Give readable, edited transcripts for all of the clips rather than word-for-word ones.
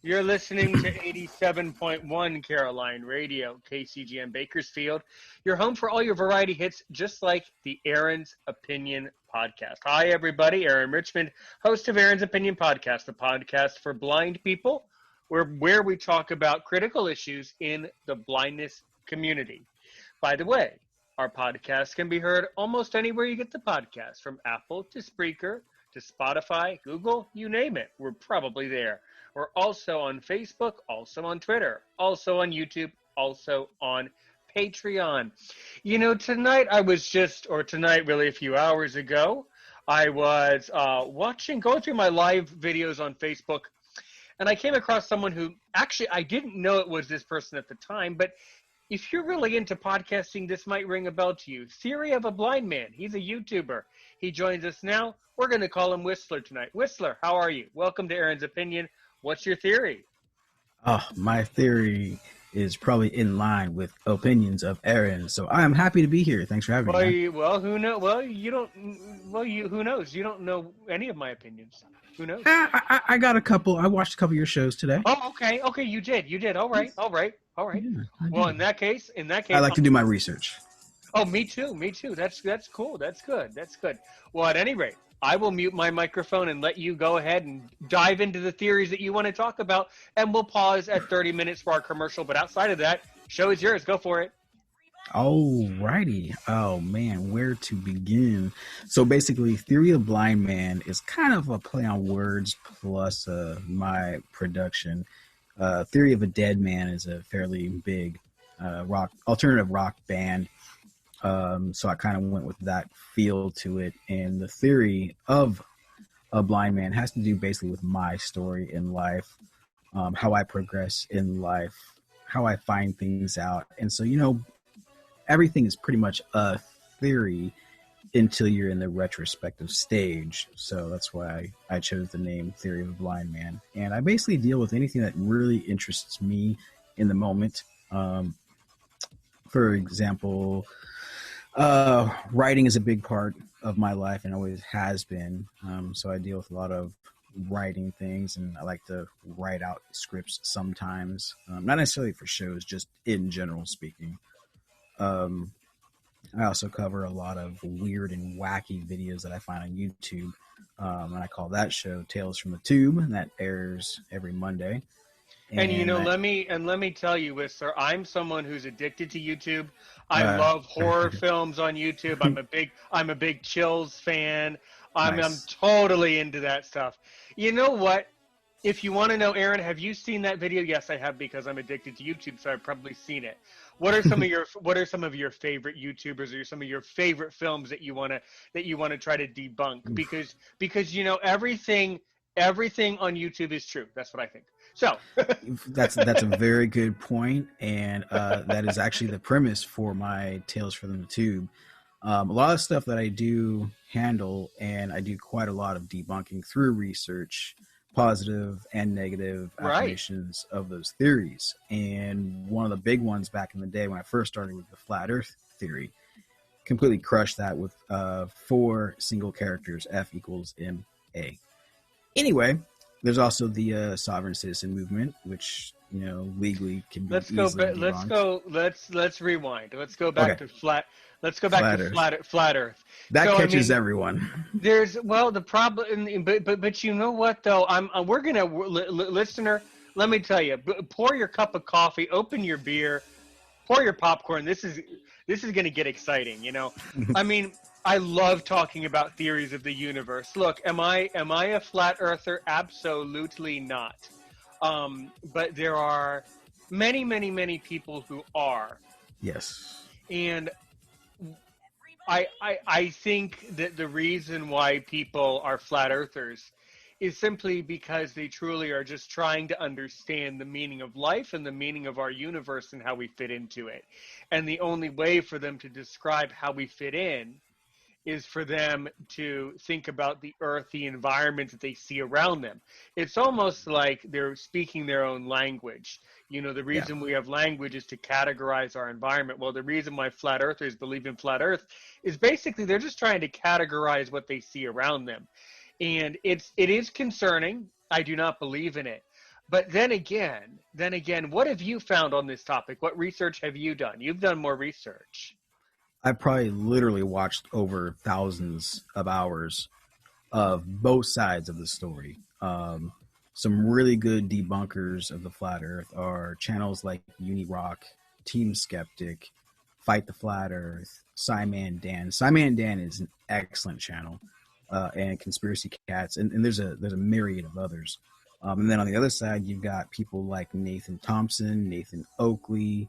You're listening to 87.1 Caroline Radio, KCGM Bakersfield, your home for all your variety hits, just like the Aaron's Opinion podcast. Hi, everybody. Aaron Richmond, host of Aaron's Opinion podcast, the podcast for blind people, where we talk about critical issues in the blindness community. By the way, our podcast can be heard almost anywhere you get the podcast, from Apple to Spreaker to Spotify, Google, you name it. We're probably there. We're also on Facebook, also on Twitter, also on YouTube, also on Patreon. You know, tonight really a few hours ago, I was going through my live videos on Facebook, and I came across someone who, actually, I didn't know it was this person at the time, but if you're really into podcasting, this might ring a bell to you. Theory of a Blind Man. He's a YouTuber. He joins us now. We're going to call him Whistler tonight. Whistler, how are you? Welcome to Aaron's Opinion. What's your theory? Oh, my theory is probably in line with opinions of Aaron, so I am happy to be here. Thanks for having me. Who knows? Who knows? You don't know any of my opinions. Who knows? I got a couple. I watched a couple of your shows today. Oh, okay. Okay, you did. All right. Yeah, well, in that case, I like to do my research. Oh, me too. That's cool. That's good. Well, at any rate, I will mute my microphone and let you go ahead and dive into the theories that you want to talk about, and we'll pause at 30 minutes for our commercial. But outside of that, show is yours. Go for it. Alrighty. Oh man, where to begin? So basically, Theory of Blind Man is kind of a play on words plus my production. Theory of a Dead Man is a fairly big alternative rock band. So I kind of went with that feel to it. And the theory of a blind man has to do basically with my story in life, how I progress in life, how I find things out. And so, everything is pretty much a theory until you're in the retrospective stage. So that's why I chose the name Theory of a Blind Man. And I basically deal with anything that really interests me in the moment. For example, writing is a big part of my life and always has been. So I deal with a lot of writing things, and I like to write out scripts sometimes, not necessarily for shows, just in general speaking. I also cover a lot of weird and wacky videos that I find on YouTube, and I call that show Tales from the Tube, and that airs every Monday. And let me tell you, Whistler, I'm someone who's addicted to YouTube. I love horror films on YouTube. I'm a big Chills fan. Nice. I'm totally into that stuff. You know what? If you want to know, Aaron, have you seen that video? Yes, I have, because I'm addicted to YouTube, so I've probably seen it. What are some of your favorite YouTubers, or some of your favorite films that you want to try to debunk? Because everything on YouTube is true. That's what I think. So that's a very good point, and that is actually the premise for my Tales from the Tube. A lot of stuff that I do handle, and I do quite a lot of debunking through research, positive and negative affirmations of those theories. And one of the big ones back in the day when I first started with the flat Earth theory, completely crushed that with 4 single characters: F equals MA. Anyway, there's also the sovereign citizen movement, which legally can be Let's rewind. Let's go back to flat. Let's go back to flat Earth. That catches everyone. There's the problem, but you know what though? We're gonna listener. Let me tell you. Pour your cup of coffee. Open your beer. Pour your popcorn. This is gonna get exciting. I mean, I love talking about theories of the universe. Look, am I a flat earther? Absolutely not. But there are many, many, many people who are. Yes. And I think that the reason why people are flat earthers is simply because they truly are just trying to understand the meaning of life and the meaning of our universe and how we fit into it. And the only way for them to describe how we fit in is for them to think about the earth, the environment that they see around them. It's almost like they're speaking their own language. The reason we have language is to categorize our environment. Well, the reason why flat earthers believe in flat earth is basically they're just trying to categorize what they see around them. And it is concerning. I do not believe in it. But then again, what have you found on this topic? What research have you done? You've done more research. I probably literally watched over thousands of hours of both sides of the story. Some really good debunkers of the flat Earth are channels like UniRock, Team Skeptic, Fight the Flat Earth, Simon Dan. Simon Dan is an excellent channel, and Conspiracy Cats, and there's a myriad of others. And then on the other side, you've got people like Nathan Thompson, Nathan Oakley,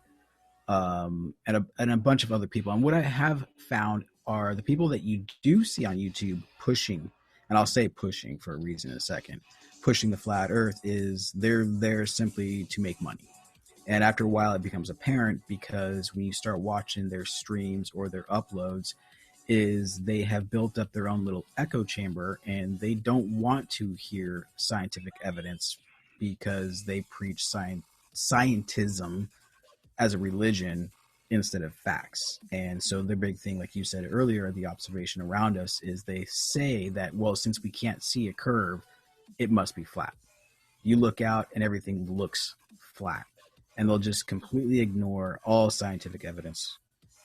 and a bunch of other people. And what I have found are the people that you do see on YouTube pushing, and I'll say pushing for a reason in a second, pushing the flat Earth is they're there simply to make money. And after a while, it becomes apparent because when you start watching their streams or their uploads, is they have built up their own little echo chamber and they don't want to hear scientific evidence because they preach scientism as a religion instead of facts. And so their big thing, like you said earlier, the observation around us is they say that, well, since we can't see a curve, it must be flat. You look out and everything looks flat. And they'll just completely ignore all scientific evidence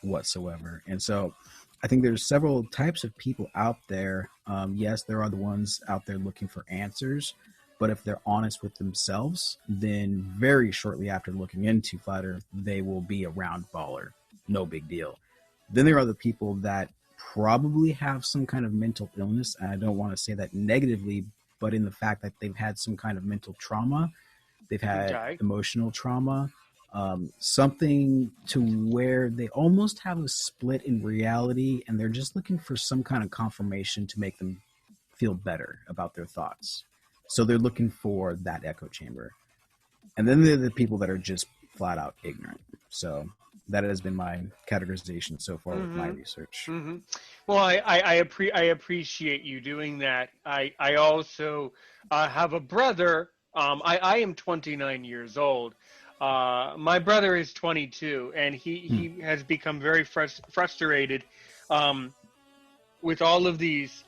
whatsoever. And so I think there's several types of people out there. Yes, there are the ones out there looking for answers, but if they're honest with themselves, then very shortly after looking into flat Earth, they will be a round baller. No big deal. Then there are the people that probably have some kind of mental illness, and I don't want to say that negatively, but in the fact that they've had some kind of mental trauma, they've had emotional trauma, something to where they almost have a split in reality, and they're just looking for some kind of confirmation to make them feel better about their thoughts. So they're looking for that echo chamber. And then there are the people that are just flat out ignorant. So that has been my categorization so far with my research. Mm-hmm. Well, I appreciate you doing that. I also have a brother. I am 29 years old. My brother is 22, and he has become very frustrated with all of these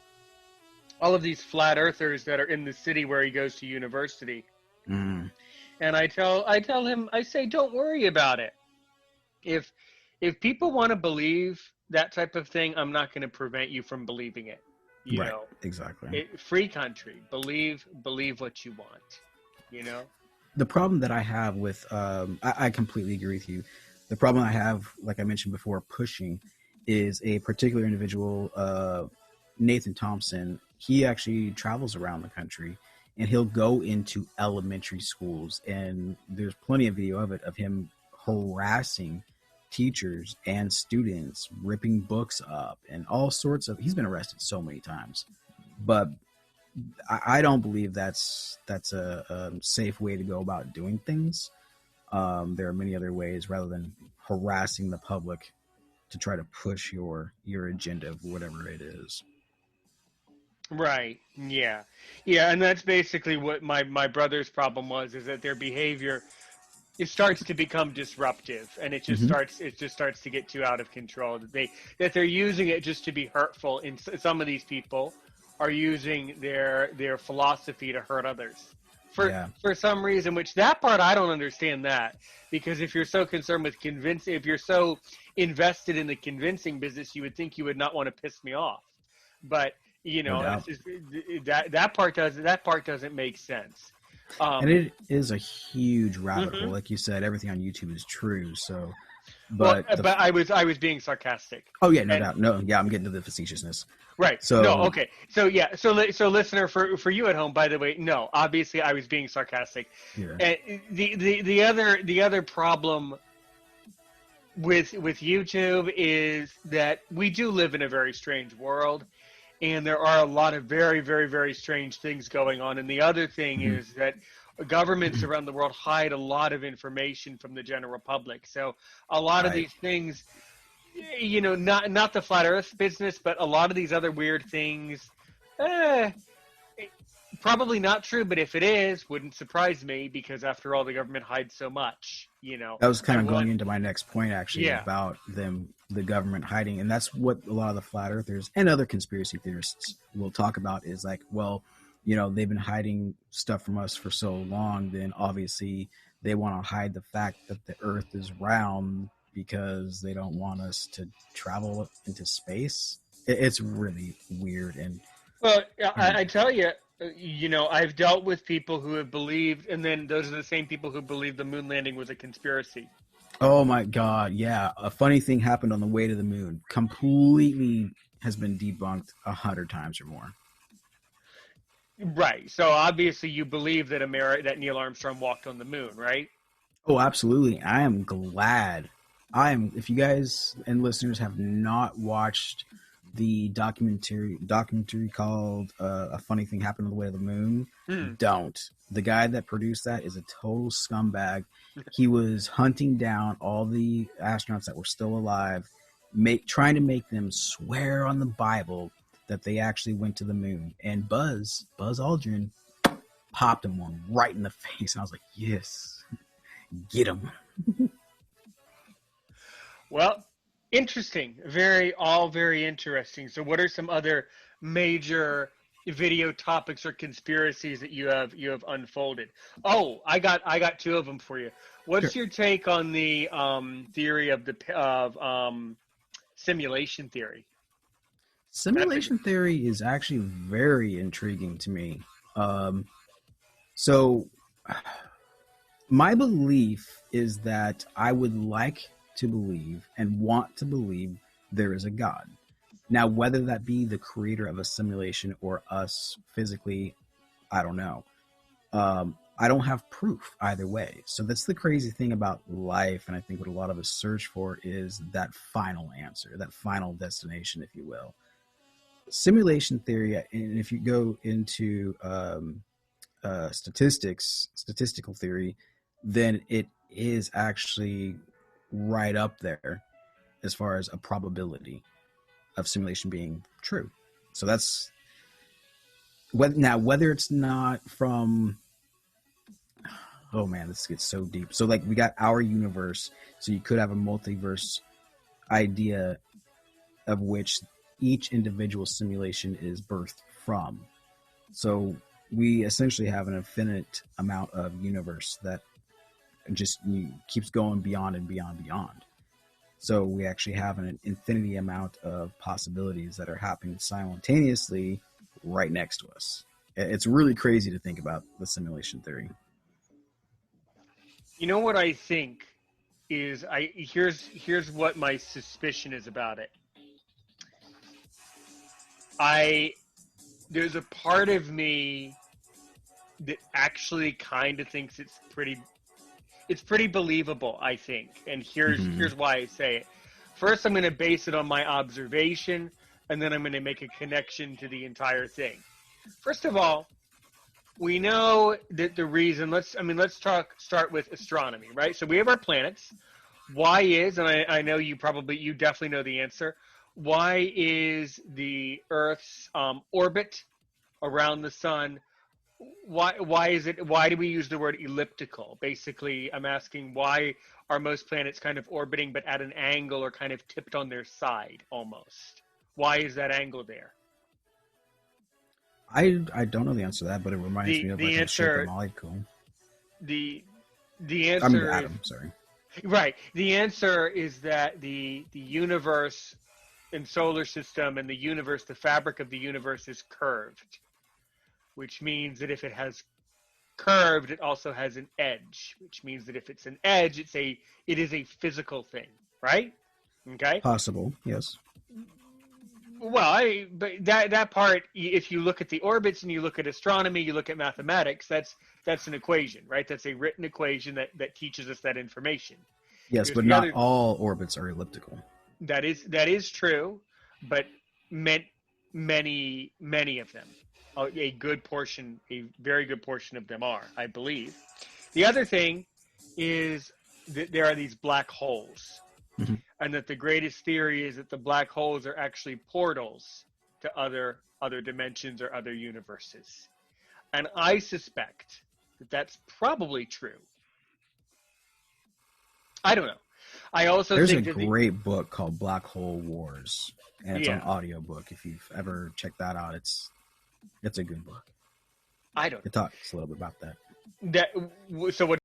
flat earthers that are in the city where he goes to university. And I tell him, I say, don't worry about it. If people want to believe that type of thing, I'm not going to prevent you from believing it. You know, exactly. Free country. Believe what you want. You know. The problem that I have with, I completely agree with you. The problem I have, like I mentioned before, pushing is a particular individual, Nathan Thompson. He actually travels around the country and he'll go into elementary schools, and there's plenty of video of it, of him harassing teachers and students, ripping books up and all sorts of, he's been arrested so many times, but I don't believe that's a safe way to go about doing things. There are many other ways rather than harassing the public to try to push your agenda of whatever it is. Right. Yeah. Yeah. And that's basically what my brother's problem was, is that their behavior, it starts to become disruptive, and it just starts to get too out of control. That they're using it just to be hurtful. And some of these people are using their philosophy to hurt others for some reason, which that part I don't understand that, because if you're so concerned with if you're so invested in the convincing business, you would think you would not want to piss me off. But you know, that part doesn't make sense. And it is a huge rabbit hole. Like you said, everything on YouTube is true. So, but I was being sarcastic. Oh yeah, no doubt. No, yeah, I'm getting to the facetiousness. Right. So no, okay. So yeah. So listener, for you at home, by the way, no, obviously I was being sarcastic. Yeah. And the other problem with YouTube is that we do live in a very strange world, and there are a lot of very, very, very strange things going on. And the other thing is that governments around the world hide a lot of information from the general public. So a lot of these things, you know, not the flat Earth business, but a lot of these other weird things, probably not true. But if it is, wouldn't surprise me, because after all, the government hides so much. You know, that was kind of going into my next point, actually, about the government hiding. And that's what a lot of the flat earthers and other conspiracy theorists will talk about, is like, well, they've been hiding stuff from us for so long, then obviously they want to hide the fact that the Earth is round because they don't want us to travel into space. It's really weird and Well, I tell you, I've dealt with people who have believed, and then those are the same people who believe the moon landing was a conspiracy. oh my god, yeah. A funny thing happened on the way to the moon. Completely has been debunked 100 times or more. Right. So obviously, you believe that that Neil Armstrong walked on the moon, right? Oh, absolutely. I am glad. If you guys and listeners have not watched the documentary called "A Funny Thing Happened on the Way to the Moon," don't. The guy that produced that is a total scumbag. He was hunting down all the astronauts that were still alive, trying to make them swear on the Bible that they actually went to the moon. And Buzz Aldrin, popped him one right in the face, and I was like, yes, get him. Well, interesting. All very interesting. So, what are some other major video topics or conspiracies that you have unfolded? Oh, I got two of them for you. What's Sure. your take on the theory of simulation theory? Simulation theory is actually very intriguing to me. So, my belief is that I would like to believe and want to believe there is a God. Now, whether that be the creator of a simulation or us physically, I don't know. I don't have proof either way. So that's the crazy thing about life, and I think what a lot of us search for is that final answer, that final destination, if you will. Simulation theory, and if you go into statistical theory, then it is actually right up there as far as a probability of simulation being true. So that's whether it's not from, oh man, this gets so deep. So like we got our universe, so you could have a multiverse idea of which each individual simulation is birthed from. So we essentially have an infinite amount of universe that just keeps going beyond and beyond and beyond. So we actually have an infinity amount of possibilities that are happening simultaneously right next to us. It's really crazy to think about the simulation theory. You know what I think is here's what my suspicion is about it. There's a part of me that actually kind of thinks it's pretty believable, I think. And here's why I say it. First, I'm going to base it on my observation, and then I'm going to make a connection to the entire thing. First of all, we know that the reason, let's start with astronomy, right? So we have our planets. Why is, and I know you definitely know the answer, why is the Earth's orbit around the sun, why do we use the word elliptical? Basically, I'm asking, why are most planets kind of orbiting but at an angle or kind of tipped on their side almost? Why is that angle there? I don't know the answer to that, but it reminds me of the like answer, a molecule. the answer I'm is Adam, sorry. right. The answer is that the universe and solar system and the universe, the fabric of the universe is curved, which means that if it has curved, it also has an edge, which means that if it's an edge, it is a physical thing, right? Okay. Possible, yes. Well, but that part, if you look at the orbits and you look at astronomy, you look at mathematics, that's an equation, right? That's a written equation that teaches us that information. Yes, but not all orbits are elliptical. That is true, but many of them, a very good portion of them are, I believe. The other thing is that there are these black holes. Mm-hmm. And that the greatest theory is that the black holes are actually portals to other dimensions or other universes. And I suspect that that's probably true. I don't know. I also There's think a great book called Black Hole Wars, and it's on audiobook. If you've ever checked that out, it's a good book. I don't It talks a little bit about that. know. So what